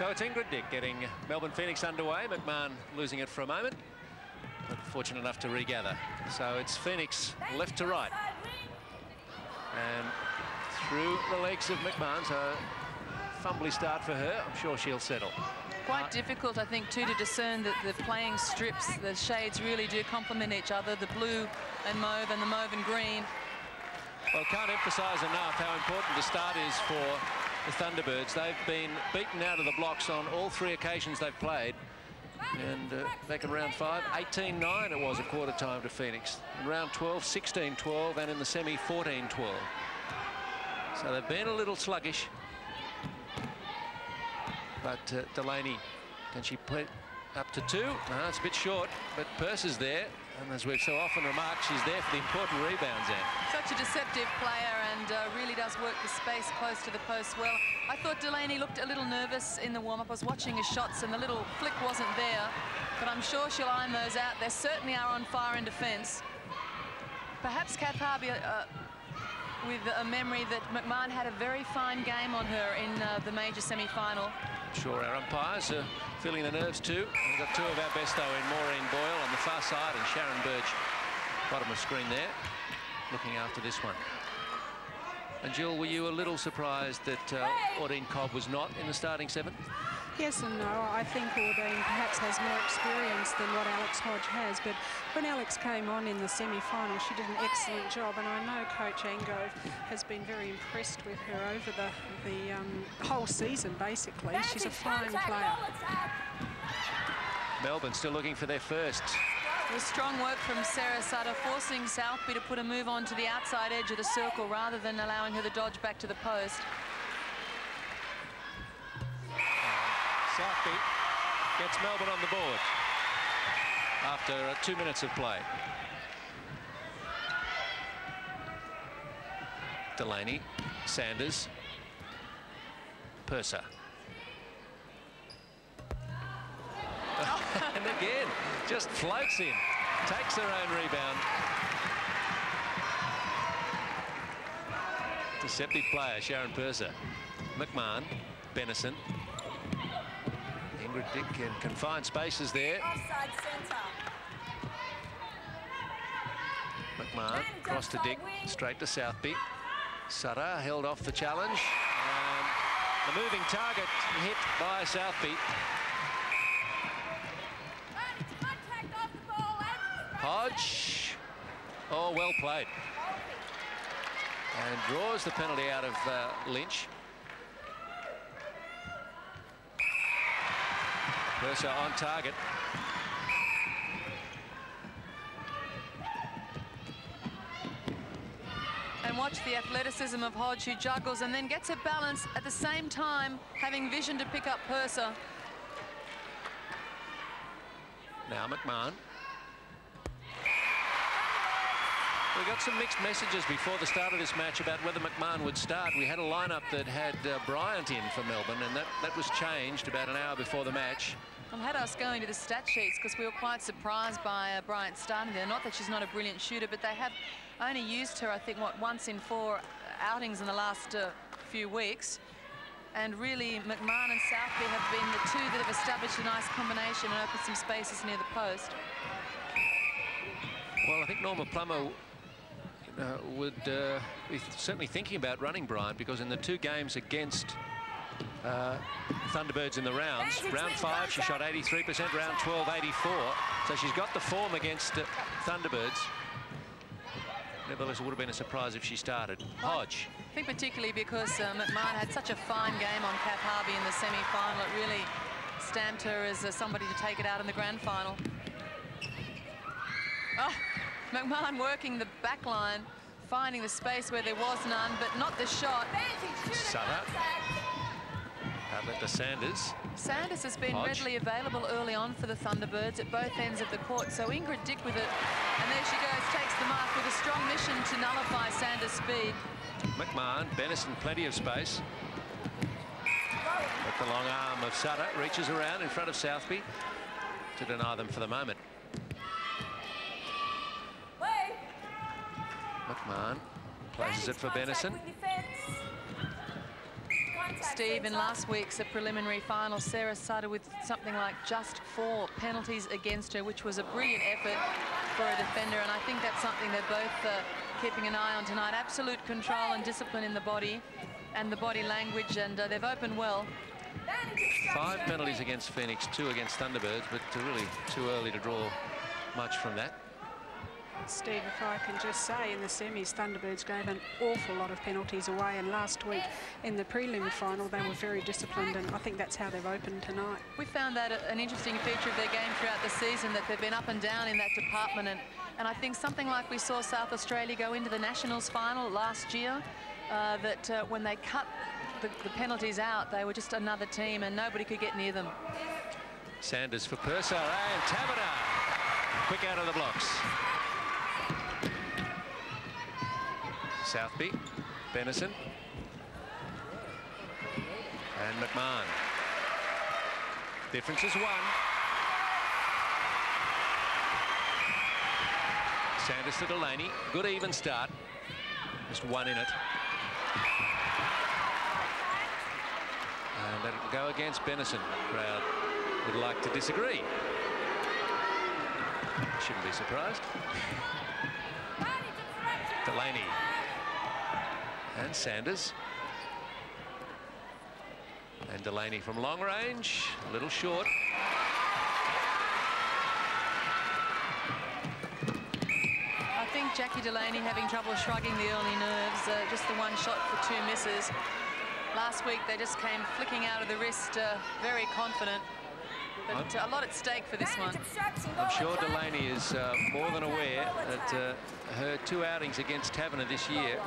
So it's Ingrid Dick getting Melbourne Phoenix underway. McMahon losing it for a moment, but fortunate enough to regather. So it's Phoenix left to right. And through the legs of McMahon, so fumbly start for her. I'm sure she'll settle. Quite difficult, I think, too, to discern that the playing strips, the shades really do complement each other, the blue and mauve and the mauve and green. Well, can't emphasise enough how important the start is for the Thunderbirds. They've been beaten out of the blocks on all 3 occasions they've played. And back in round 5, 18-9 it was at quarter time to Phoenix. In round 12, 16-12, and in the semi, 14-12. So they've been a little sluggish. But Delaney, can she play up to 2? No, it's a bit short, but Purser's there. And as we've so often remarked, she's there for the important rebounds, Anne. Such a deceptive player and really does work the space close to the post well. I thought Delaney looked a little nervous in the warm-up. I was watching his shots and the little flick wasn't there, but I'm sure she'll iron those out. They certainly are on fire in defence. Perhaps Kath Harvey with a memory that McMahon had a very fine game on her in the major semi-final. Sure, our umpires are feeling the nerves too. We've got 2 of our best though in Maureen Boyle on the far side and Sharon Birch, bottom of screen there, looking after this one. And Jill, were you a little surprised that Audine Cobb was not in the starting 7? Yes and no. I think Audine perhaps has more experience than what Alex Hodge has, but when Alex came on in the semi-final, she did an excellent job, and I know Coach Ango has been very impressed with her over the whole season, basically. She's a fine player. Melbourne still looking for their first. It was strong work from Sarah Sutter, forcing Southby to put a move on to the outside edge of the circle rather than allowing her to dodge back to the post. Southby gets Melbourne on the board after 2 minutes of play. Delaney, Sanders, Purser. And again, just floats in, takes her own rebound. Deceptive player, Sharon Purser. McMahon, Benison. Ingrid Dick in confined spaces there. Offside centre. McMahon, cross to Dick, straight to Southby. Sutter held off the challenge. And the moving target hit by Southby. Hodge, oh, well played. And draws the penalty out of Lynch. Purser on target. And watch the athleticism of Hodge, who juggles and then gets a balance at the same time, having vision to pick up Purser. Now McMahon. We got some mixed messages before the start of this match about whether McMahon would start. We had a lineup that had Bryant in for Melbourne, and that was changed about an hour before the match. Well, had us going to the stat sheets because we were quite surprised by Bryant starting there. Not that she's not a brilliant shooter, but they have only used her, I think, once in 4 outings in the last few weeks. And really, McMahon and Southby have been the 2 that have established a nice combination and opened some spaces near the post. Well, I think Norma Plummer would be certainly thinking about running Bryant, because in the 2 games against Thunderbirds in the rounds, round 5 she shot 83%, round 12 84, so she's got the form against Thunderbirds. Nevertheless, it would have been a surprise if she started. Hodge. I think particularly because McMahon had such a fine game on Kath Harvey in the semi-final. It really stamped her as somebody to take it out in the grand final. Oh, McMahon working the back line, finding the space where there was none, but not the shot. Sutter. Outlet to Sanders. Sanders has been Hodge. readily available early on for the Thunderbirds at both ends of the court. So Ingrid Dick with it, and there she goes, takes the mark with a strong mission to nullify Sanders' speed. McMahon, Benison, plenty of space. But the long arm of Sutter reaches around in front of Southby to deny them for the moment. McMahon places it for Benison. Steve, in last week's preliminary final, Sarah started with something like just 4 penalties against her, which was a brilliant effort for a defender, and I think that's something they're both keeping an eye on tonight. Absolute control and discipline in the body and the body language, and they've opened well. 5 penalties against Phoenix, 2 against Thunderbirds, but really too early to draw much from that. Steve, if I can just say, in the semis, Thunderbirds gave an awful lot of penalties away, and last week in the prelim final they were very disciplined, and I think that's how they've opened tonight. We found that an interesting feature of their game throughout the season, that they've been up and down in that department, and I think something like we saw South Australia go into the Nationals final last year, that when they cut the penalties out, they were just another team and nobody could get near them. Sanders for Purser, and Taverner quick out of the blocks. Southby, Benison, and McMahon. Difference is 1. Sanders to Delaney, good even start, just 1 in it. And that'll go against Benison. Crowd would like to disagree. Shouldn't be surprised. Delaney and Sanders. And Delaney from long range, a little short. I think Jackie Delaney having trouble shrugging the early nerves, just the 1 shot for 2 misses. Last week they just came flicking out of the wrist, very confident, but a lot at stake for this one. I'm sure Delaney is more than aware that her 2 outings against Taverner this year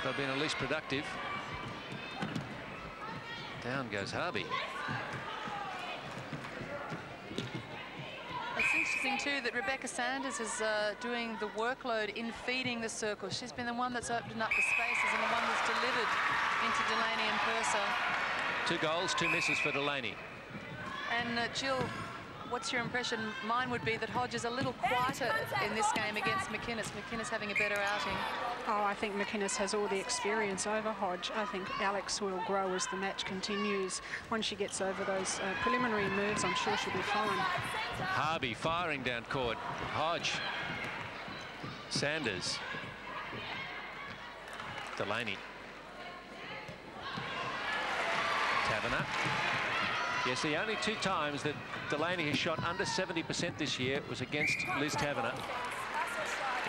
have been at least productive. Down goes Harvey. It's interesting too that Rebecca Sanders is doing the workload in feeding the circle. She's been the one that's opened up the spaces and the one that's delivered into Delaney and Purser. 2 goals, 2 misses for Delaney. And Jill, what's your impression? Mine would be that Hodge is a little quieter in this game against McInnes. McInnes having a better outing. Oh, I think McInnes has all the experience over Hodge. I think Alex will grow as the match continues. Once she gets over those preliminary moves, I'm sure she'll be fine. Harvey firing down court. Hodge. Sanders. Delaney. Taverner. Yes, the only 2 times that Delaney has shot under 70% this year was against Liz Taverner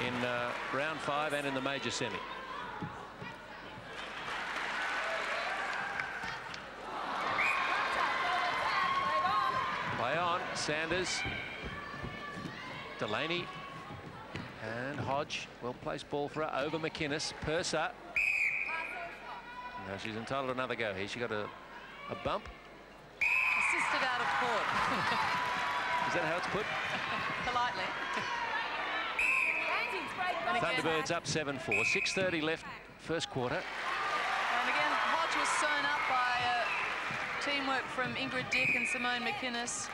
in round 5 and in the major semi. Play on, Sanders, Delaney, and Hodge. Well-placed ball for her over McInnes. Purser. Now she's entitled to another go here. She got a bump. Assisted out of court. Is that how it's put? Politely. Thunderbirds up 7-4. 6:30 left, first quarter. And again, Hodge was sewn up by teamwork from Ingrid Dick and Simone McInnes.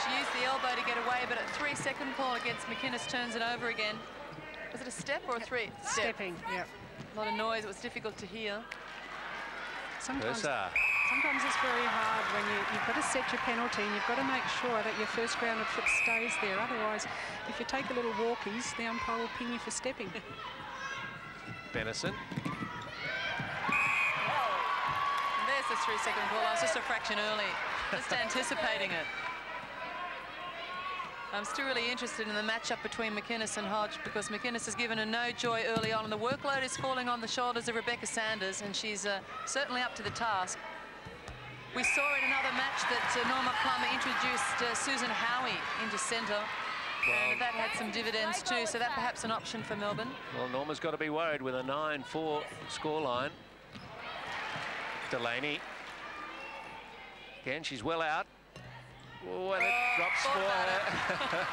She used the elbow to get away, but at 3-second call against McInnes turns it over again. Was it a step or a 3? Stepping, yeah. A lot of noise. It was difficult to hear. Sometimes it's very hard when you've got to set your penalty and you've got to make sure that your first grounded foot stays there. Otherwise, if you take a little walkies, the umpire will pin you for stepping. Benison. And there's the 3-second call. I was just a fraction early, just anticipating it. I'm still really interested in the matchup between McInnes and Hodge, because McInnes has given her no joy early on, and the workload is falling on the shoulders of Rebecca Sanders, and she's certainly up to the task. We saw in another match that Norma Plummer introduced Susan Howie into centre, and that had some dividends too, so that perhaps an option for Melbourne. Well, Norma's got to be worried with a 9-4 scoreline. Delaney. Again, she's well out. Oh, and it drops for her.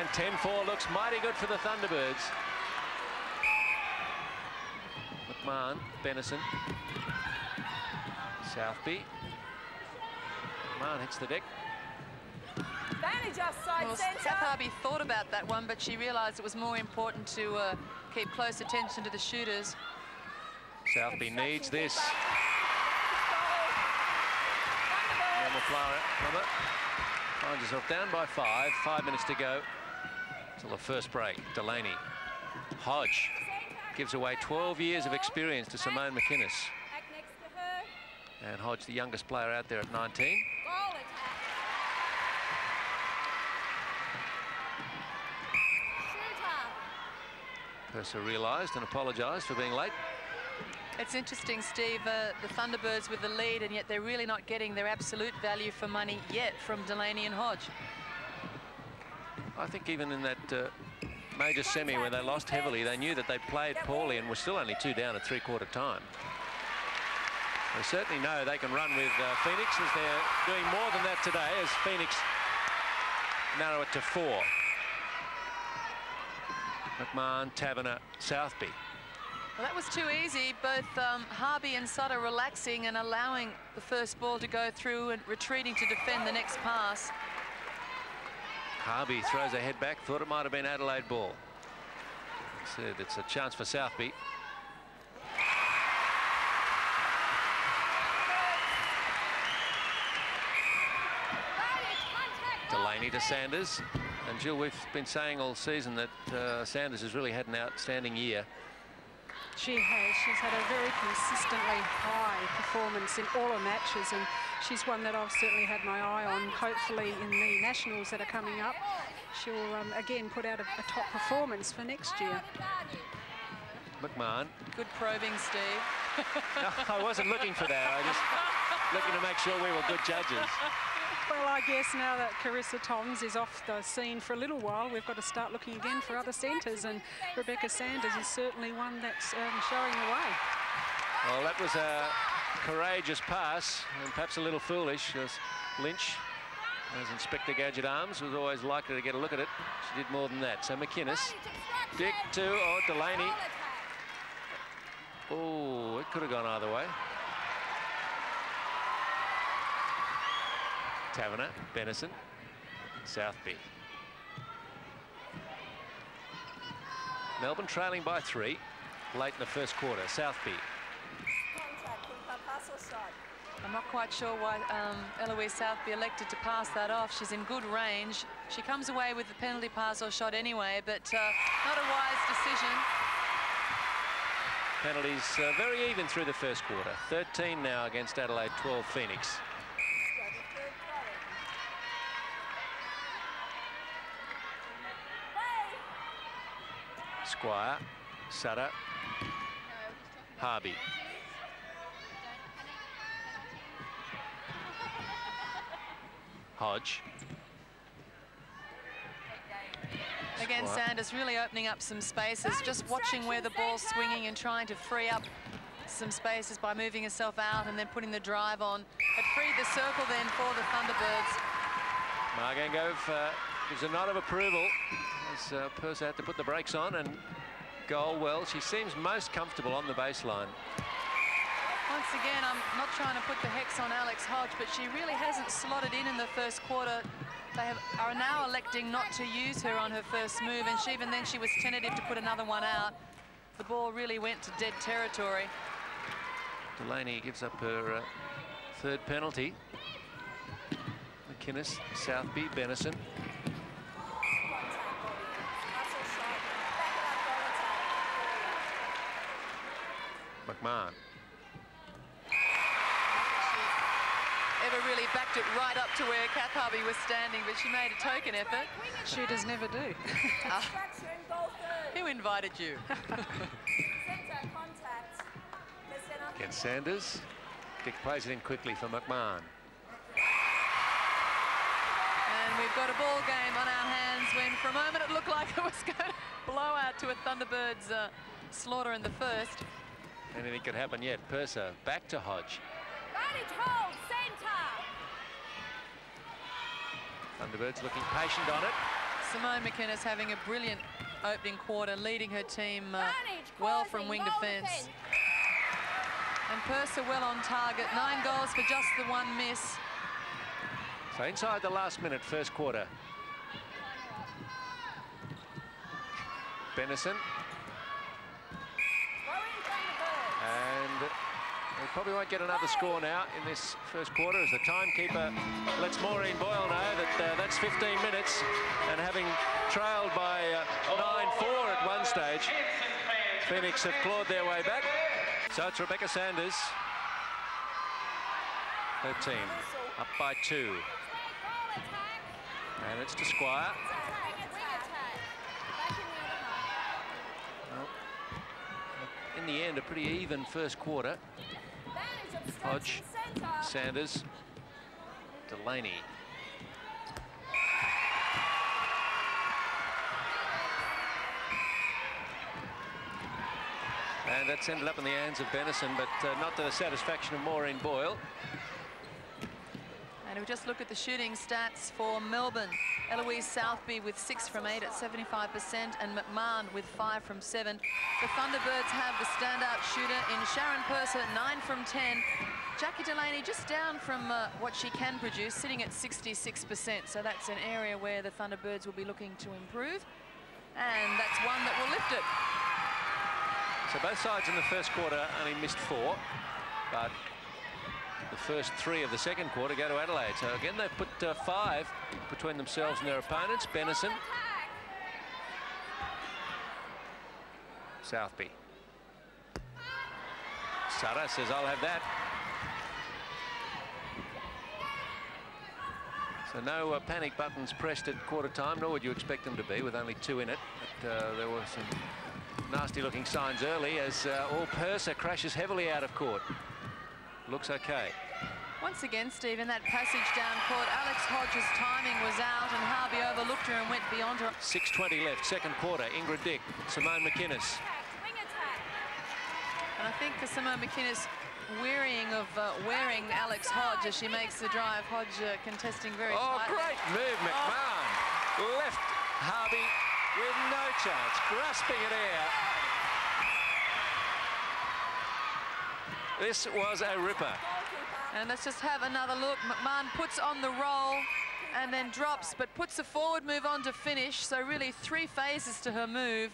And 10-4 looks mighty good for the Thunderbirds. McMahon, Benison, Southby. McMahon hits the deck. Well, Harvey thought about that one, but she realised it was more important to keep close attention to the shooters. Southby needs this. Normal flower number. Finds herself down by 5. 5 minutes to go till the first break. Delaney. Hodge gives away 12 years of experience to Simone McInnes. And Hodge, the youngest player out there at 19. Purser realised and apologised for being late. It's interesting, Steve, the Thunderbirds with the lead, and yet they're really not getting their absolute value for money yet from Delaney and Hodge. I think even in that major semi where they lost heavily, they knew that they played poorly and were still only 2 down at three-quarter time. They certainly know they can run with Phoenix, as they're doing more than that today, as Phoenix narrow it to 4. McMahon, Taverner, Southby. Well, that was too easy. Both Harvey and Sutter relaxing and allowing the first ball to go through and retreating to defend the next pass. Harvey throws her head back, thought it might have been Adelaide ball. Said it's a chance for Southby. Delaney to Sanders. And Jill, we've been saying all season that Sanders has really had an outstanding year. She has. She's had a very consistently high performance in all her matches, and she's one that I've certainly had my eye on. Hopefully in the nationals that are coming up, she'll again put out a top performance for next year. McMahon. Good probing, Steve. No, I wasn't looking for that. I just looking to make sure we were good judges. Well, I guess now that Carissa Toms is off the scene for a little while, we've got to start looking again for other centres, and Rebecca Sanders is certainly one that's showing the way. Well, that was a courageous pass, and perhaps a little foolish, as Lynch, as Inspector Gadget Arms, was always likely to get a look at it. She did more than that. So McInnes, Dick to Delaney. Oh, it could have gone either way. Taverner, Benison, Southby. Melbourne trailing by 3 late in the first quarter. Southby. I'm not quite sure why Eloise Southby elected to pass that off. She's in good range. She comes away with the penalty pass or shot anyway, but not a wise decision. Penalties very even through the first quarter. 13 now against Adelaide, 12 Phoenix. Squire, Sutter, Harvey. Hodge. Again, Squire. Sanders really opening up some spaces, just watching where the ball's swinging and trying to free up some spaces by moving herself out and then putting the drive on. It freed the circle then for the Thunderbirds. Margangove gives a nod of approval as Purser had to put the brakes on and goal well. She seems most comfortable on the baseline. Once again, I'm not trying to put the hex on Alex Hodge, but she really hasn't slotted in the first quarter. They are now electing not to use her on her first move, and even then she was tentative to put another one out. The ball really went to dead territory. Delaney gives up her third penalty. McInnes, Southby, Benison. McMahon. Ever really backed it right up to where Kath Harvey was standing, but she made a token effort. Shooters never do. Who invited you? Against Sanders. Dick plays it in quickly for McMahon. And we've got a ball game on our hands when for a moment it looked like it was going to blow out to a Thunderbirds slaughter in the first. Anything could happen yet. Purser back to Hodge. Thunderbirds looking patient on it. Simone McInnes having a brilliant opening quarter, leading her team well from wing defence. And Purser well on target. 9 goals for just the 1 miss. So inside the last minute, first quarter. Benison. And probably won't get another score now in this first quarter as the timekeeper lets Maureen Boyle know that that's 15 minutes, and having trailed by 9-4 at one stage, Phoenix have clawed their way back. So it's Rebecca Sanders, her team, up by 2. And it's to Squire. Well, in the end, a pretty even first quarter. Hodge, Sanders, Delaney. And that's ended up in the hands of Benison, but not to the satisfaction of Maureen Boyle. And we just look at the shooting stats for Melbourne. Eloise Southby with 6 from 8 at 75%, and McMahon with 5 from 7. The Thunderbirds have the standout shooter in Sharon Purser, 9 from 10. Jackie Delaney just down from what she can produce, sitting at 66%. So that's an area where the Thunderbirds will be looking to improve. And that's one that will lift it. So both sides in the first quarter only missed 4, but the first 3 of the second quarter go to Adelaide. So again, they've put 5 between themselves and their opponents. Benison, Southby. Sutter says, I'll have that. So no panic buttons pressed at quarter time, nor would you expect them to be with only 2 in it. But there were some nasty looking signs early as Purser crashes heavily out of court. Looks okay. Once again, Steve, in that passage down court, Alex Hodge's timing was out and Harvey overlooked her and went beyond her. 6:20 left, second quarter. Ingrid Dick, Simone McInnes. And I think for Simone McInnes, wearying of wearing Alex Hodge as she makes the drive. Hodge contesting very tightly. Great move, McMahon. Left Harvey with no chance, grasping at air. This was a ripper. And let's just have another look. McMahon puts on the roll and then drops, but puts a forward move on to finish. So really 3 phases to her move.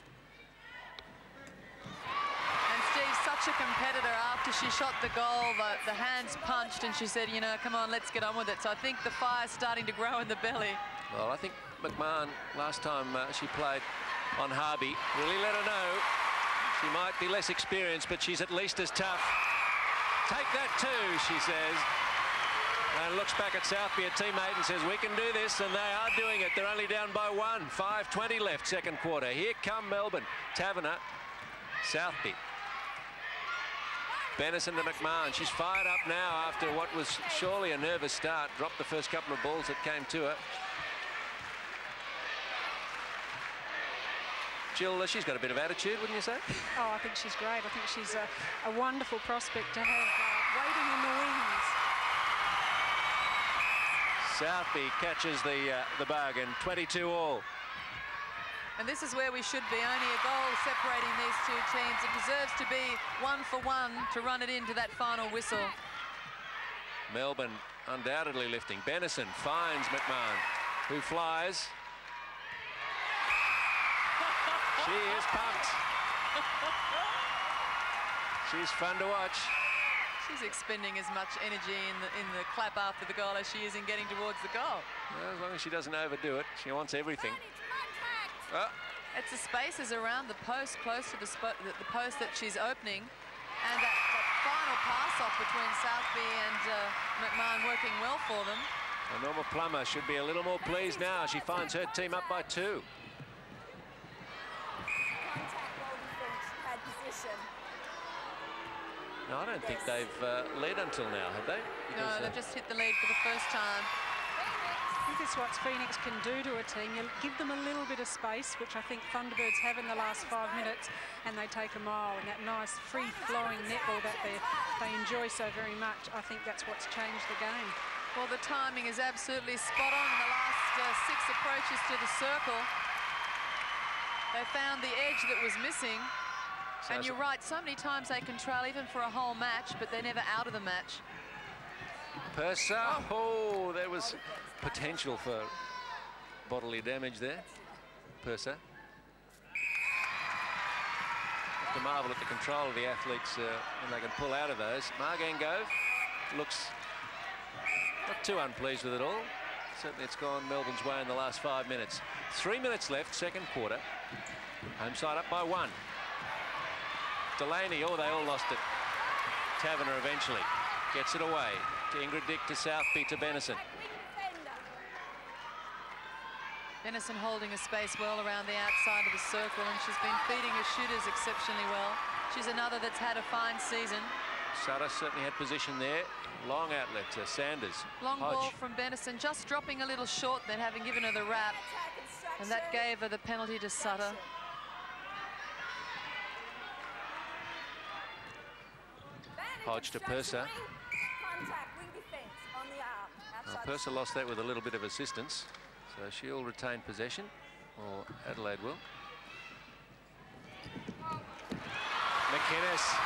And Steve's such a competitor. After she shot the goal, the hands punched, and she said, you know, come on, let's get on with it. So I think the fire's starting to grow in the belly. Well, I think McMahon, last time she played on Harvey, really let her know she might be less experienced, but she's at least as tough. Take that too, she says. And looks back at Southby, a teammate, and says, we can do this, and they are doing it. They're only down by 1. 5:20 left, second quarter. Here come Melbourne. Taverner, Southby. Benison to McMahon. She's fired up now after what was surely a nervous start. Dropped the first couple of balls that came to her. Jill, she's got a bit of attitude, wouldn't you say? Oh, I think she's great. I think she's a wonderful prospect to have waiting in the wings. Southby catches the bargain, 22 all. And this is where we should be. Only a goal separating these 2 teams. It deserves to be 1 for 1 to run it into that final whistle. Melbourne undoubtedly lifting. Benison finds McMahon, who flies. She is pumped. She's fun to watch. She's expending as much energy in the clap after the goal as she is in getting towards the goal. Well, as long as she doesn't overdo it, she wants everything. Oh. It's the spaces around the post, close to the post that she's opening, and that final pass-off between Southby and McMahon working well for them. Well, Norma Plummer should be a little more pleased now. She finds her team up by 2. No, I don't think they've led until now, have they? Because, no, they've just hit the lead for the first time. I think that's what Phoenix can do to a team. You give them a little bit of space, which I think Thunderbirds have in the last 5 minutes, and they take a mile. And that nice free-flowing netball that they enjoy so very much, I think that's what's changed the game. Well, the timing is absolutely spot on in the last 6 approaches to the circle. They found the edge that was missing. And you're right, so many times they can trail even for a whole match, but they're never out of the match. Purser, oh, there was potential for bodily damage there. Purser. to marvel at the control of the athletes when they can pull out of those. Margangove looks not too unpleased with it all. Certainly it's gone Melbourne's way in the last 5 minutes. 3 minutes left, second quarter. Home side up by 1. Delaney, oh, they all lost it. Taverner eventually gets it away to Ingrid Dick, to Southby, to Benison. Benison holding a space well around the outside of the circle, and she's been feeding her shooters exceptionally well. She's another that's had a fine season. Sutter certainly had position there. Long outlet to Sanders. Long Hodge. ball from Benison, just dropping a little short then, having given her the wrap. And that gave her the penalty to Sutter. Hodge to Purser. Well, Purser lost that with a little bit of assistance, so she'll retain possession, or Adelaide will. McInnes.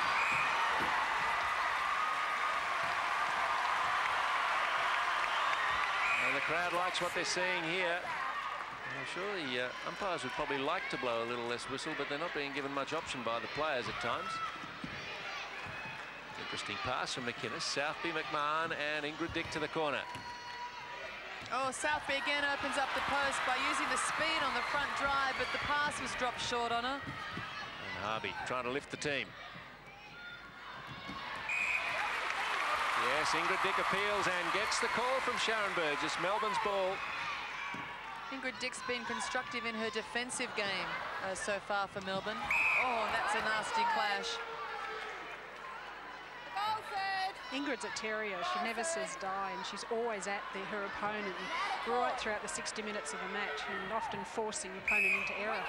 And the crowd likes what they're seeing here. I'm sure the umpires would probably like to blow a little less whistle, but they're not being given much option by the players at times. Interesting pass from McInnes. Southby, McMahon, and Ingrid Dick to the corner. Oh, Southby again opens up the post by using the speed on the front drive, but the pass was dropped short on her. And Harvey trying to lift the team. Yes, Ingrid Dick appeals and gets the call from Sharon Burgess. Melbourne's ball. Ingrid Dick's been constructive in her defensive game so far for Melbourne. Oh, that's a nasty clash. Ingrid's a terrier. She never says die, and she's always at her opponent right throughout the 60 minutes of the match, and often forcing the opponent into error.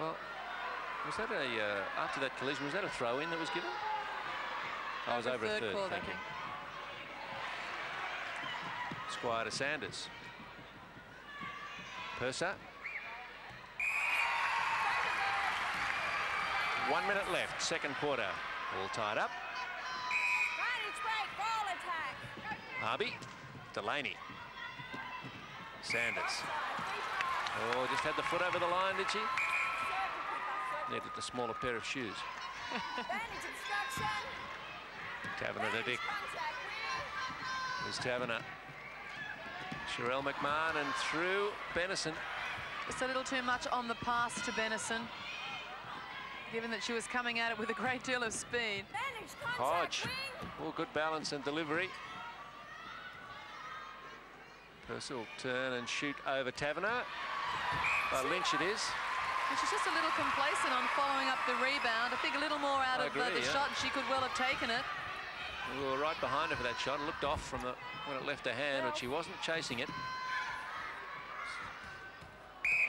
Well, was that after that collision, was that a throw-in that was given? I was over a third, thank you. Squire to Sanders. Purser. 1 minute left, second quarter. All tied up. Harvey. Delaney. Sanders. Oh, just had the foot over the line, did she? Needed a smaller pair of shoes. Taverner to Dick. There's Taverner. Sherelle McMahon and through Benison. Just a little too much on the pass to Benison, given that she was coming at it with a great deal of speed. Hodge. Oh, good balance and delivery. Purser will turn and shoot over Taverner. By Lynch it is. And she's just a little complacent on following up the rebound. I think a little more out of the shot, and she could well have taken it. We were right behind her for that shot. It looked off from when it left her hand, but she wasn't chasing it.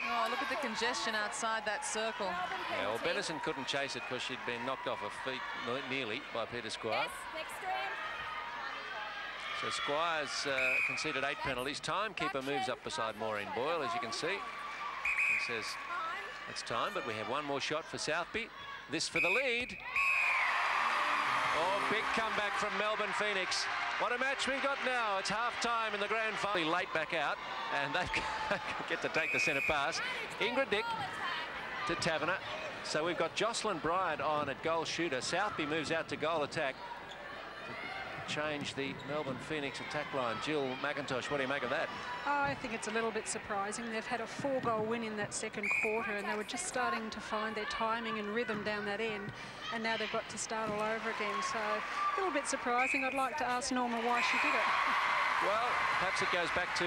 Oh, look at the congestion outside that circle. Yeah, well, Benison couldn't chase it because she'd been knocked off her feet nearly by Peter Squire. So Squire's conceded 8 penalties. Timekeeper moves up beside Maureen Boyle, as you can see. He says it's time, but we have one more shot for Southby. This for the lead. Oh, big comeback from Melbourne Phoenix. What a match we've got now. It's half-time in the grand final. Late back out, and they get to take the centre pass. Ingrid Dick to Taverner. So we've got Jocelyn Bryant on at goal shooter. Southby moves out to goal attack to change the Melbourne Phoenix attack line. Jill McIntosh, what do you make of that? Oh, I think it's a little bit surprising. They've had a 4-goal win in that second quarter, and they were just starting to find their timing and rhythm down that end, and now they've got to start all over again. So a little bit surprising. I'd like to ask Norma why she did it. Well, perhaps it goes back to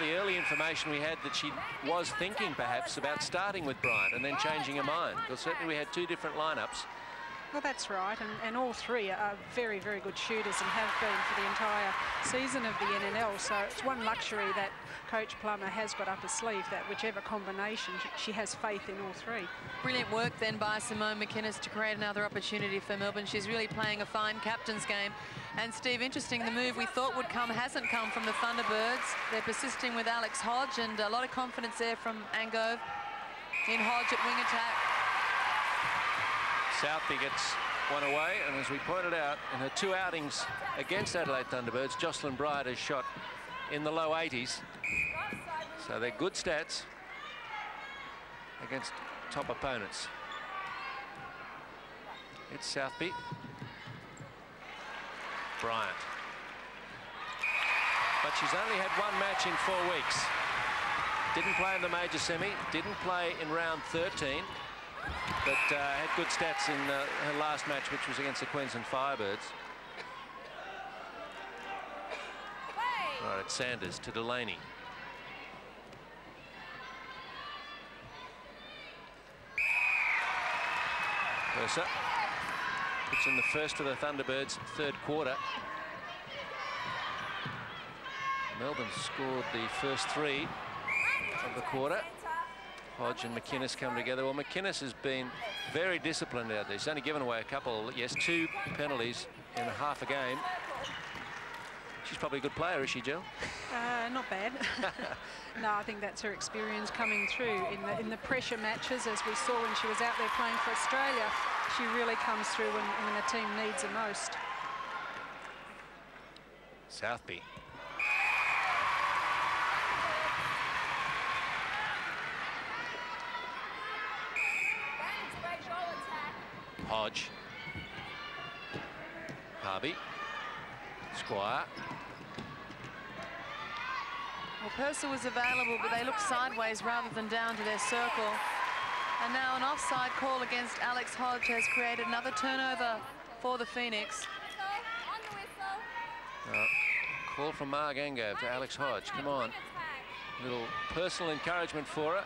the early information we had that she was thinking perhaps about starting with Bryant and then changing her mind, because certainly we had 2 different lineups. Well, that's right, and all 3 are very, very good shooters and have been for the entire season of the NNL. So it's one luxury that Coach Plummer has got up his sleeve, that whichever combination, she has faith in all 3. Brilliant work then by Simone McInnes to create another opportunity for Melbourne. She's really playing a fine captain's game. And Steve, interesting, the move we thought would come hasn't come from the Thunderbirds. They're persisting with Alex Hodge, and a lot of confidence there from Angove in Hodge at wing attack. Southby gets one away, and as we pointed out, in her 2 outings against Adelaide Thunderbirds, Jocelyn Bryant has shot in the low 80s. So they're good stats against top opponents. It's Southby. Bryant. But she's only had one match in 4 weeks. Didn't play in the major semi, didn't play in round 13, but had good stats in her last match, which was against the Queensland Firebirds. All right, Sanders to Delaney. Mercer puts in the first for the Thunderbirds, third quarter. Melbourne scored the first 3 of the quarter. Hodge and McInnes come together. Well, McInnes has been very disciplined out there. He's only given away a couple, yes, 2 penalties in half a game. She's probably a good player, is she, Jill? Not bad. No, I think that's her experience coming through in the pressure matches, as we saw when she was out there playing for Australia. She really comes through when the team needs her most. Southby. Hodge. Harvey. Squire. Well, Purser was available, but they looked sideways rather than down to their circle. And now an offside call against Alex Hodge has created another turnover for the Phoenix. Call from Marg Angove to Alex Hodge. Come on. Little personal encouragement for her.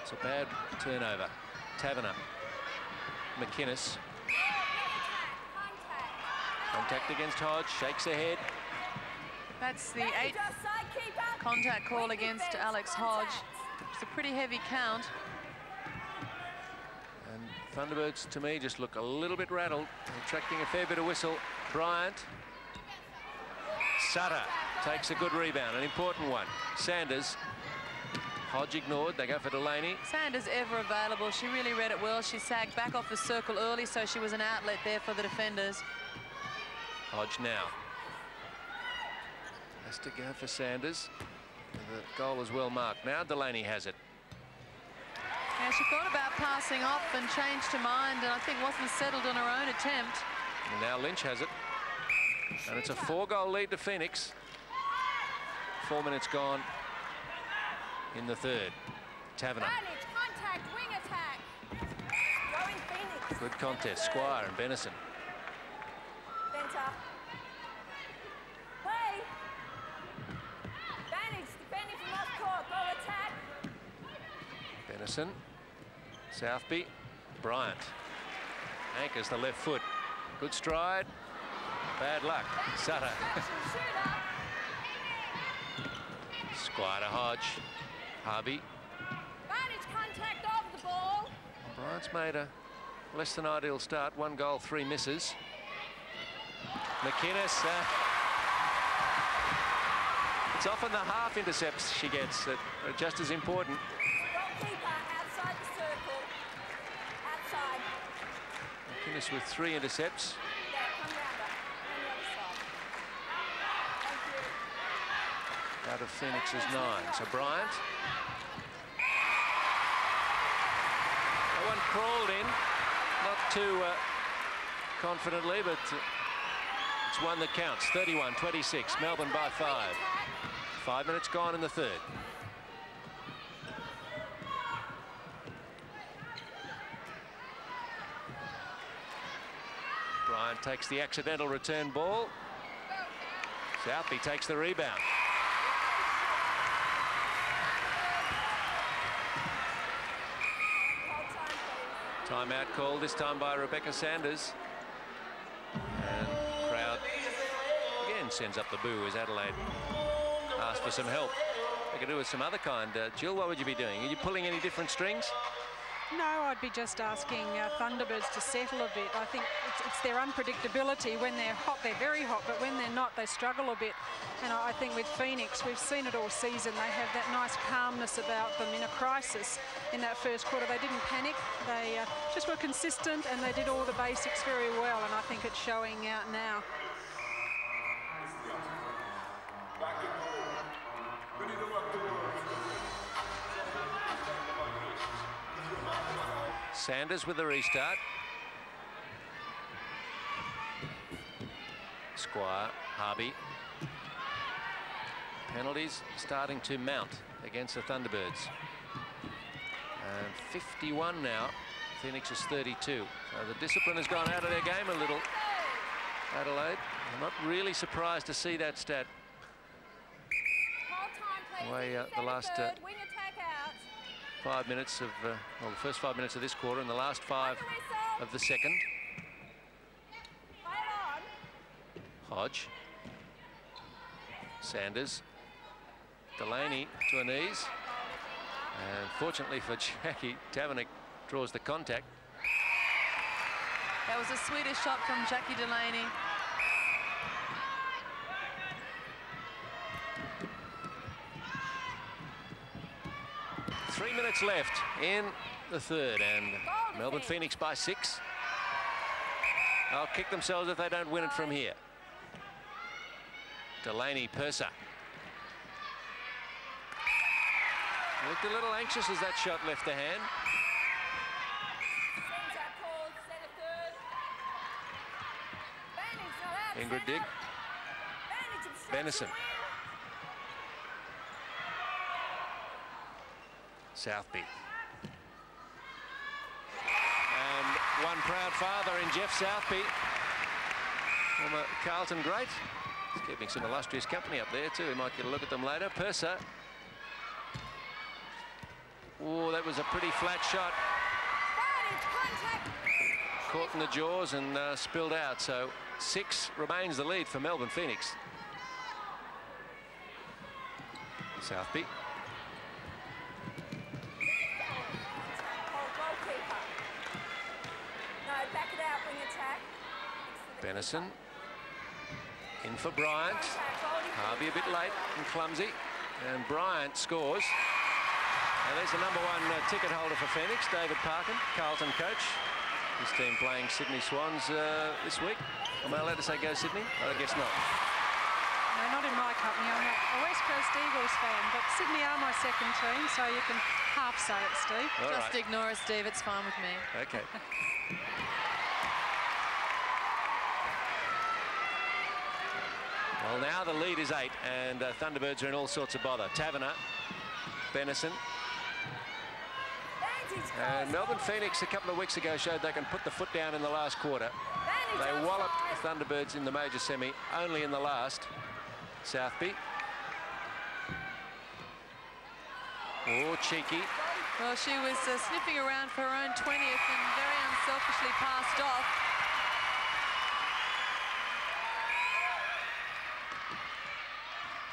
It's a bad turnover. Taverner. McInnes. Contact against Hodge. Shakes her head. That's the 8th contact call against Alex Hodge. It's a pretty heavy count. And Thunderbirds, to me, just look a little bit rattled, attracting a fair bit of whistle. Bryant. Sutter takes a good rebound, an important one. Sanders. Hodge ignored. They go for Delaney. Sanders ever available. She really read it well. She sagged back off the circle early, so she was an outlet there for the defenders. Hodge now. Has to go for Sanders. The goal is well marked. Now Delaney has it. Yeah, she thought about passing off and changed her mind, and I think wasn't settled on her own attempt. And now Lynch has it. And it's a 4-goal lead to Phoenix. 4 minutes gone in the third. Taverner. Good contest. Squire and Benison. Benison. Southby. Bryant. Anchors the left foot. Good stride. Bad luck. Sutter. Squire to Hodge. Harvey. Bryant's made a less than ideal start. 1 goal, 3 misses. McInnes. It's often the half intercepts she gets that are just as important. McInnes with 3 intercepts. Out of Phoenix's 9. So Bryant. That one crawled in, not too confidently, but it's one that counts. 31-26, Melbourne by 5. 5 minutes gone in the third. Bryant takes the accidental return ball. Southby takes the rebound. Timeout called this time by Rebecca Sanders. And crowd again sends up the boo as Adelaide asks for some help. They could do with some other kind. Jill, what would you be doing? Are you pulling any different strings? No, I'd be just asking Thunderbirds to settle a bit. I think it's their unpredictability. When they're hot, they're very hot, but when they're not, they struggle a bit. And I think with Phoenix, we've seen it all season. They have that nice calmness about them in a crisis. In that first quarter, they didn't panic. They just were consistent, and they did all the basics very well, and I think it's showing out now. Sanders with the restart. Squire, Harvey. Penalties starting to mount against the Thunderbirds. And 51 now. Phoenix is 32. So the discipline has gone out of their game a little. Adelaide, I'm not really surprised to see that stat. The last 5 minutes of, well, the first 5 minutes of this quarter and the last 5 of the second. Hodge. Sanders. Delaney to her knees. And fortunately for Jackie, Tavernick draws the contact. That was a Swedish shot from Jackie Delaney. Three minutes left in the third, and Melbourne Phoenix by 6. They'll kick themselves if they don't win it from here. Delaney, Purser. Looked a little anxious as that shot left the hand. Ingrid Dick. Benison. Southby. And one proud father in Jeff Southby. Former Carlton great. He's keeping some illustrious company up there too. We might get a look at them later. Purser. Oh, that was a pretty flat shot. Caught in the jaws and spilled out. So 6 remains the lead for Melbourne Phoenix. Southby. Benison. In for Bryant. Harvey a bit late and clumsy. And Bryant scores. And there's the #1 ticket holder for Phoenix, David Parkin, Carlton coach. His team playing Sydney Swans this week. Am I allowed to say go Sydney? I guess not. No, not in my company. I'm a West Coast Eagles fan, but Sydney are my second team, so you can half say it, Steve. All Just right. ignore it, Steve. It's fine with me. Okay. Well, now the lead is 8, and Thunderbirds are in all sorts of bother. Taverner, Benison. And Melbourne Phoenix a couple of weeks ago showed they can put the foot down in the last quarter. They walloped the Thunderbirds in the major semi, only in the last. Southby. Oh, cheeky. Well, she was sniffing around for her own 20th and very unselfishly passed off.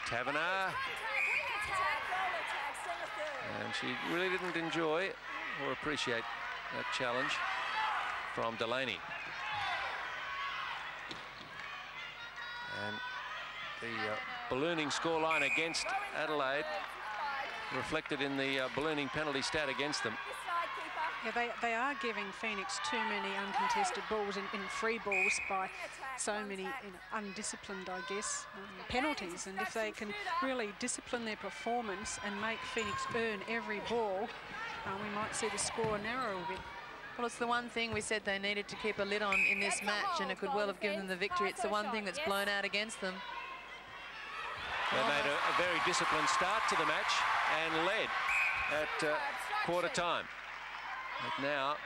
Taverner. And she really didn't enjoy or appreciate that challenge from Delaney. And the ballooning scoreline against Adelaide reflected in the ballooning penalty stat against them. Yeah, they are giving Phoenix too many uncontested balls in free balls by so many undisciplined, I guess, penalties. And if they can really discipline their performance and make Phoenix earn every ball, we might see the score narrow a bit. Well, it's the one thing we said they needed to keep a lid on in this match, and it could well have given them the victory. It's the one thing that's blown out against them. They made a very disciplined start to the match and led at quarter time. But now,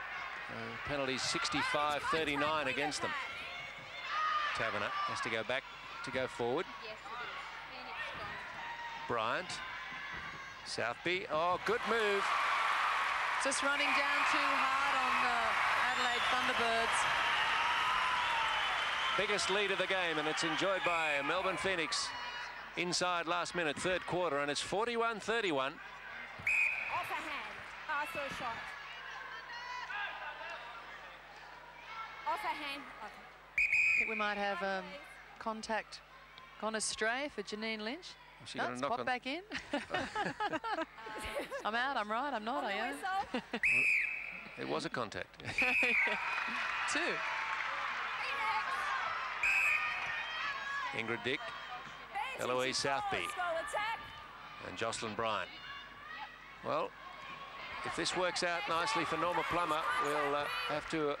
penalties 65-39 against them. Taverner has to go back to go forward. Bryant. Southby. Oh, good move. Just running down too hard on the Adelaide Thunderbirds. Biggest lead of the game, and it's enjoyed by Melbourne Phoenix inside last minute, third quarter, and it's 41-31. Off a hand. Pass or shot. Off a hand. I think we might have contact gone astray for Janine Lynch. She got a knock pop on. back in. I'm out, I'm right, I'm not, I am. It was a contact. 2. Ingrid Dick, Eloise Southby, and Jocelyn Bryant. Well, if this works out nicely for Norma Plummer, we'll have to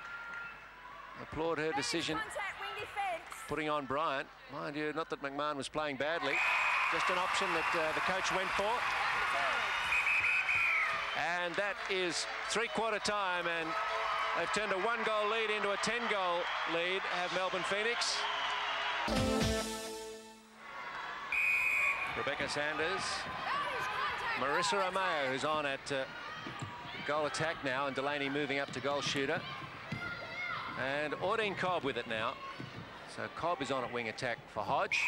applaud her decision putting on Bryant. Mind you, not that McMahon was playing badly, just an option that the coach went for. And that is three-quarter time, and they've turned a 1-goal lead into a 10-goal lead, have Melbourne Phoenix. Rebecca Sanders, Marissa Romeo, who's on at goal attack now, and Delaney moving up to goal shooter. And Audine Cobb with it now. So Cobb is on at wing attack for Hodge.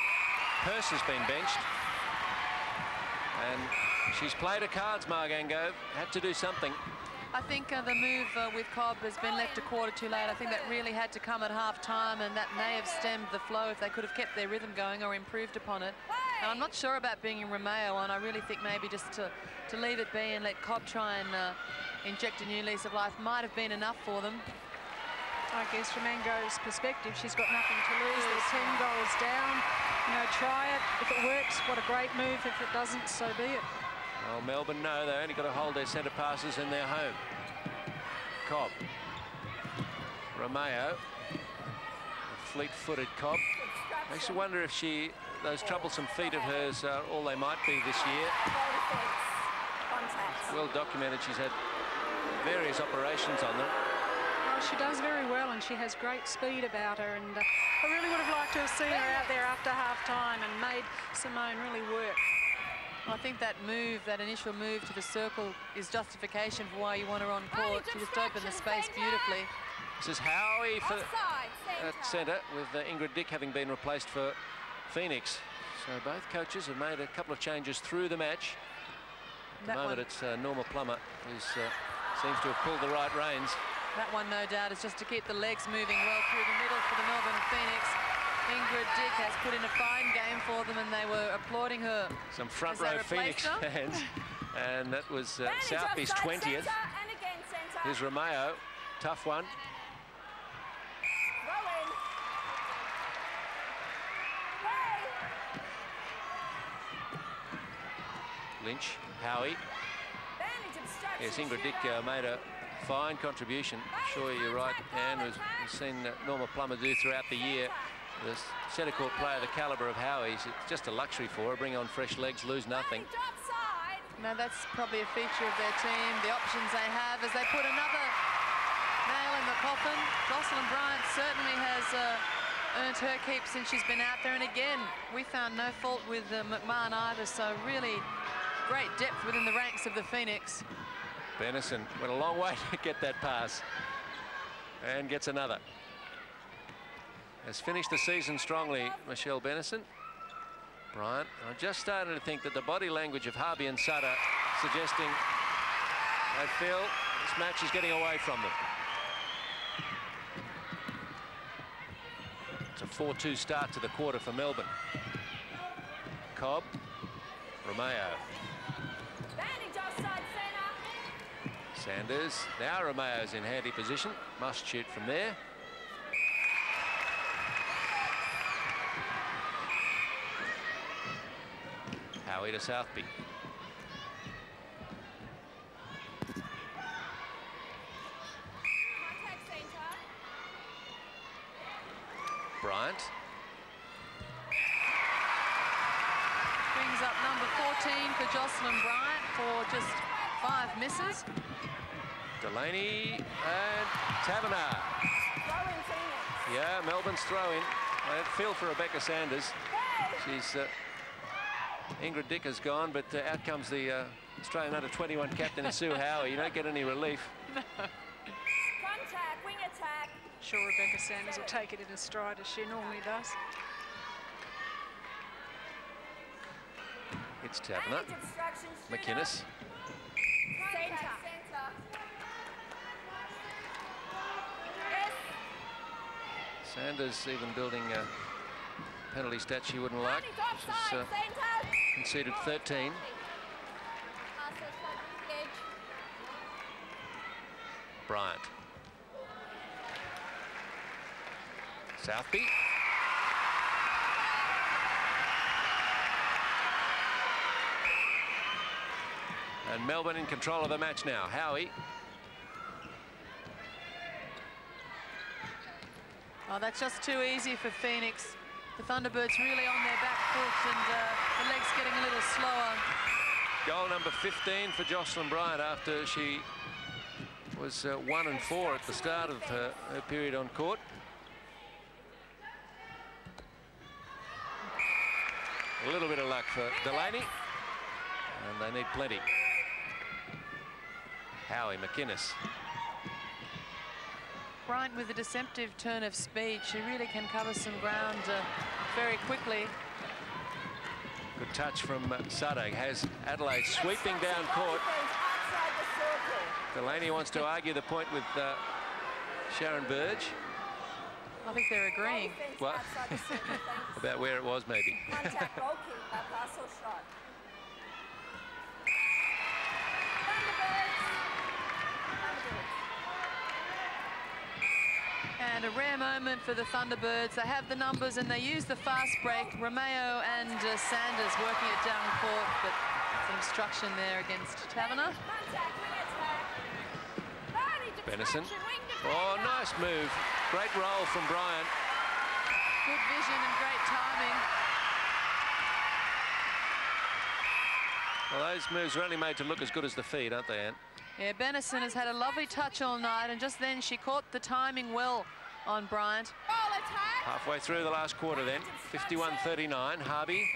Purse has been benched. And she's played her cards, Margang Gove. Had to do something. I think the move with Cobb has been left a quarter too late. I think that really had to come at half-time, and that may have stemmed the flow if they could have kept their rhythm going or improved upon it. And I'm not sure about bringing Romeo on. I really think maybe just to leave it be and let Cobb try and inject a new lease of life might have been enough for them. I guess from Ango's perspective, she's got nothing to lose. They're 10 goals down. You know, try it. If it works, what a great move. If it doesn't, so be it. Well, Melbourne know they only got to hold their centre passes in their home. Cobb. Romeo. Fleet-footed Cobb. Makes you wonder if those troublesome feet of hers are all they might be this year. Well documented, she's had various operations on them. She does very well, and she has great speed about her, and I really would have liked to have seen her out there after half-time and made Simone really work. I think that move, that initial move to the circle, is justification for why you want her on court. She just opened the space beautifully. This is Howie for at centre, with Ingrid Dick having been replaced for Phoenix. So both coaches have made a couple of changes through the match. At the moment, it's Norma Plummer who seems to have pulled the right reins. That one, no doubt, is just to keep the legs moving well through the middle for the Melbourne Phoenix. Ingrid Dick has put in a fine game for them, and they were applauding her. Some front row Phoenix fans, and that was Southby's 20th. Here's Romeo, tough one. Lynch, Howie. Yes, Ingrid Dick made a fine contribution. I'm sure you're right, Anne. We've seen Norma Plummer do throughout the year. The centre court player, the calibre of Howie's, it's just a luxury for her. Bring on fresh legs, lose nothing. Now that's probably a feature of their team, the options they have as they put another nail in the coffin. Jocelyn Bryant certainly has earned her keep since she's been out there. And again, we found no fault with McMahon either, so really great depth within the ranks of the Phoenix. Bennison went a long way to get that pass and gets another. Has finished the season strongly, Michelle Bennison. Bryant, I'm just starting to think that the body language of Harvey and Sutter suggesting they feel this match is getting away from them. It's a 4-2 start to the quarter for Melbourne. Cobb, Romeo. Sanders, now Romeo's in handy position, must shoot from there. Howie to Southby. Bryant. Brings up number 14 for Jocelyn Bryant for just 5 misses. Delaney and Taverner. Yeah, Melbourne's throw-in. I feel for Rebecca Sanders. She's Ingrid Dick has gone, but out comes the Australian under-21 captain, Sue Howie. You don't get any relief. No. Contact, wing attack. Sure, Rebecca Sanders will take it in a stride as she normally does. It's Taverner. McInnes. Sanders even building a penalty stat she wouldn't like. She's conceded 13. Bryant. Southby. And Melbourne in control of the match now. Howie. Oh, that's just too easy for Phoenix. The Thunderbirds really on their back foot, and the legs getting a little slower. Goal number 15 for Jocelyn Bryant after she was 1 and 4 at the start of her period on court. A little bit of luck for Delaney, and they need plenty. Howie McInnes. Bryant with a deceptive turn of speed. She really can cover some ground very quickly. Good touch from Sadek. Has Adelaide sweeping down court. Delaney wants to argue the point with Sharon Burge. I think they're agreeing. Well, about where it was, maybe. Contact goalkeeper, pass or shot. And a rare moment for the Thunderbirds. They have the numbers and they use the fast break. Romeo and Sanders working it down court, but some obstruction there against Taverner. Benison. Oh, nice move. Great roll from Bryant. Good vision and great timing. Well, those moves are only made to look as good as the feed, aren't they, Ann? Yeah, Benison has had a lovely touch all night, and just then she caught the timing well on Bryant. Halfway through the last quarter then. 51-39. Harvey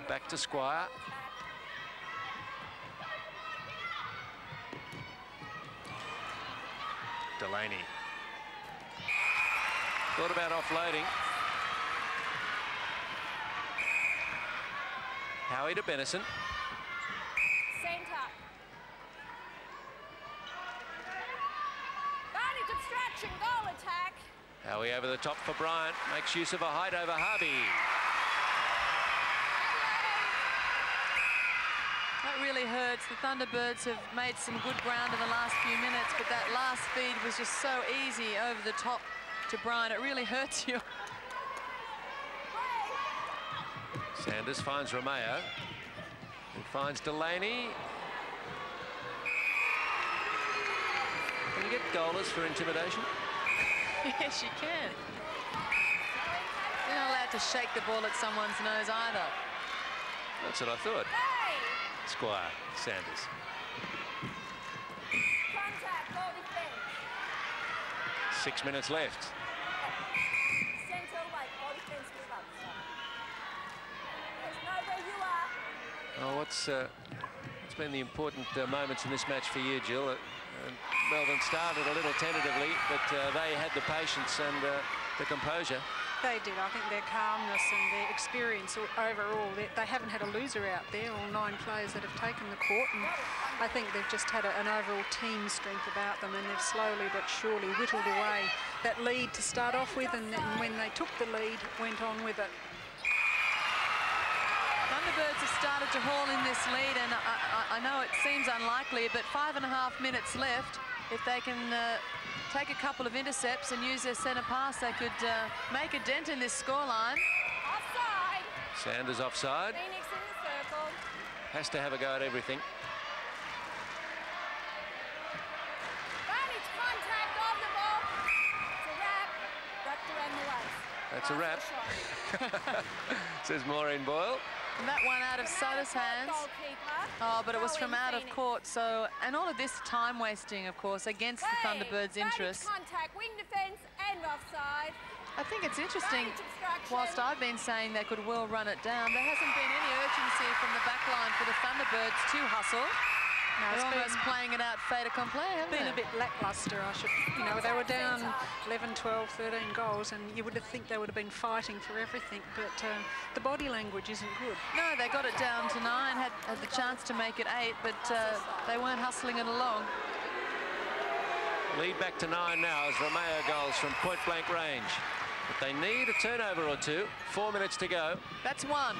back to Squire. Delaney. Thought about offloading. Howie to Benison. Centre. Advantage obstruction, goal attack. Howie over the top for Bryant. Makes use of a height over Harvey. That really hurts. The Thunderbirds have made some good ground in the last few minutes, but that last feed was just so easy over the top to Bryant. It really hurts you. Sanders finds Romeo. He finds Delaney. Can you get goalers for intimidation? Yes, you can. You're not allowed to shake the ball at someone's nose either. That's what I thought. Squire, Sanders. Contact, goal defense. 6 minutes left. Centre right, goal defense, move up. There's no where you are. Oh, what's been the important moments in this match for you, Jill? Melbourne started a little tentatively, but they had the patience and the composure. They did. I think their calmness and their experience overall, they haven't had a loser out there, all 9 players that have taken the court, and I think they've just had an overall team strength about them, and they've slowly but surely whittled away that lead to start off with, and then when they took the lead, went on with it. Thunderbirds have started to haul in this lead, and I know it seems unlikely, but 5.5 minutes left. If they can take a couple of intercepts and use their centre pass, they could make a dent in this scoreline. Offside. Sanders offside. Phoenix in the circle. Has to have a go at everything. Advantage contact of the ball. It's a wrap. Wrapped around the waist. That's a wrap. Says Maureen Boyle. And that one out of Sutter's hands. Oh, but it was from out of court. So, and all of this time wasting, of course, against the Thunderbirds' interest. Contact, wing defence and offside. I think it's interesting, whilst I've been saying they could well run it down, there hasn't been any urgency from the back line for the Thunderbirds to hustle. No, they're almost playing it out fait accompli, haven't they? Been a bit lacklustre, they were down 11, 12, 13 goals, and you would think they would have been fighting for everything, but the body language isn't good. No, they got it down to 9, had the chance to make it 8, but they weren't hustling it along. Lead back to 9 now as Romeo goals from point-blank range. But they need a turnover or two. 4 minutes to go. That's 1.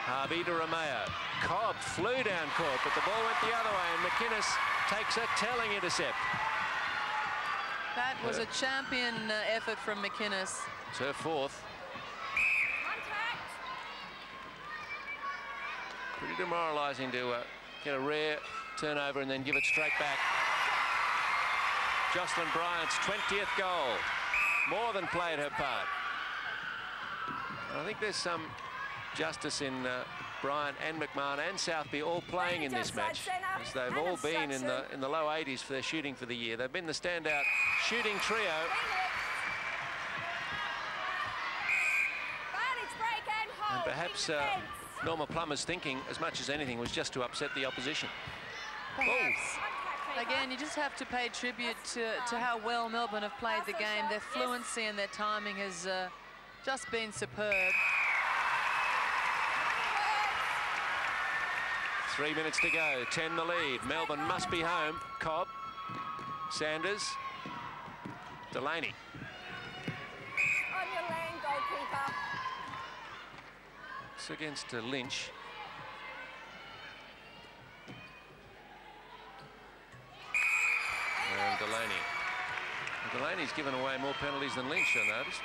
Harvey to Romeo. Cobb flew down court, but the ball went the other way, and McInnes takes a telling intercept. That was a champion effort from McInnes. It's her 4th. Contact. Pretty demoralising to get a rare turnover and then give it straight back. Jocelyn Bryant's 20th goal. More than played her part. And I think there's some justice in Bryant and McMahon and Southby all playing in this match, as they've all been in the low 80s for their shooting for the year. They've been the standout shooting trio. And perhaps Norma Plummer's thinking, as much as anything, was just to upset the opposition. Again, you just have to pay tribute to how well Melbourne have played the game. Their fluency and their timing has just been superb. 3 minutes to go, 10 the lead. Melbourne must be home. Cobb, Sanders, Delaney. On your lane, goalkeeper. It's against Lynch. And Delaney. Delaney's given away more penalties than Lynch, I noticed.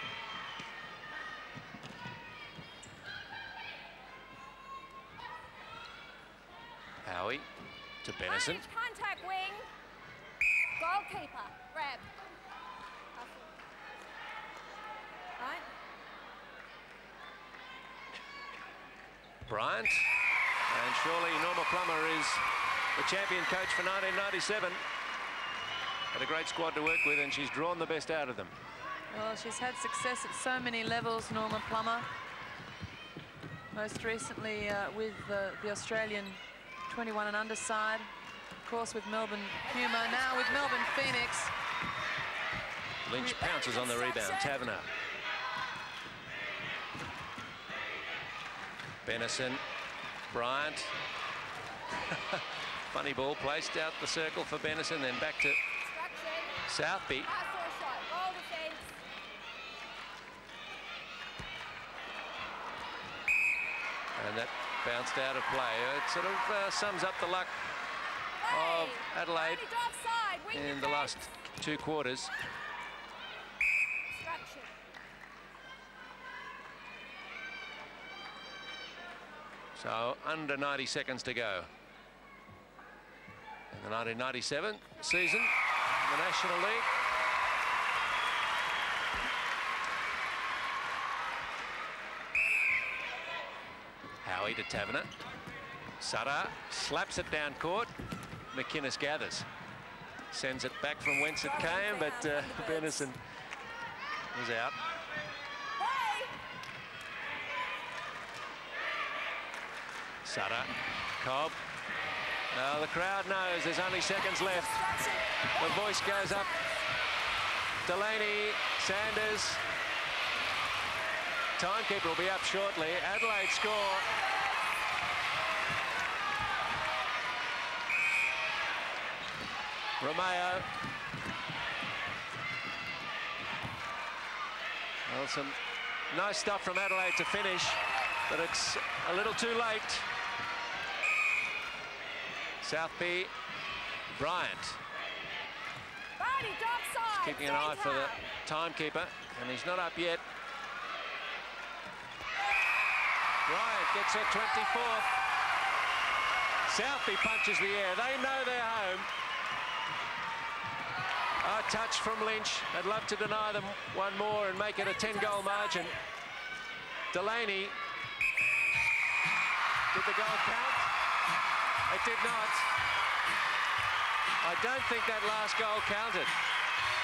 Howie to Benison. Contact wing. Goalkeeper. Grab. Right. Bryant. And surely Norma Plummer is the champion coach for 1997. Had a great squad to work with, and she's drawn the best out of them. Well, she's had success at so many levels, Norma Plummer. Most recently with the Australian 21 and under side. Of course, with Melbourne Puma. Now with Melbourne Phoenix. Lynch pounces on the rebound. Taverner. Benison. Bryant. Funny ball placed out the circle for Benison, then back to Southby. And that bounced out of play. It sort of sums up the luck of Adelaide in the last 2 quarters. So under 90 seconds to go. In the 1997 season, in the National League. Howie to Taverner. Sutter slaps it down court. McInnes gathers. Sends it back from whence it came, but Benison was out. Sutter. Cobb. Now the crowd knows there's only seconds left. The voice goes up. Delaney, Sanders. Timekeeper will be up shortly. Adelaide score. Romeo. Well, some nice stuff from Adelaide to finish, but it's a little too late. Southby, Bryant. Just keeping an eye for the timekeeper, and he's not up yet. Bryant gets her 24th. Southby punches the air. They know they're home. A touch from Lynch. I'd love to deny them one more and make it a 10-goal margin. Delaney. Did the goal count? It did not. I don't think that last goal counted.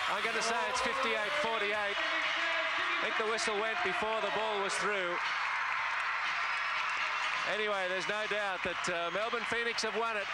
I'm going to say it's 58-48. I think the whistle went before the ball was through. Anyway, there's no doubt that Melbourne Phoenix have won it.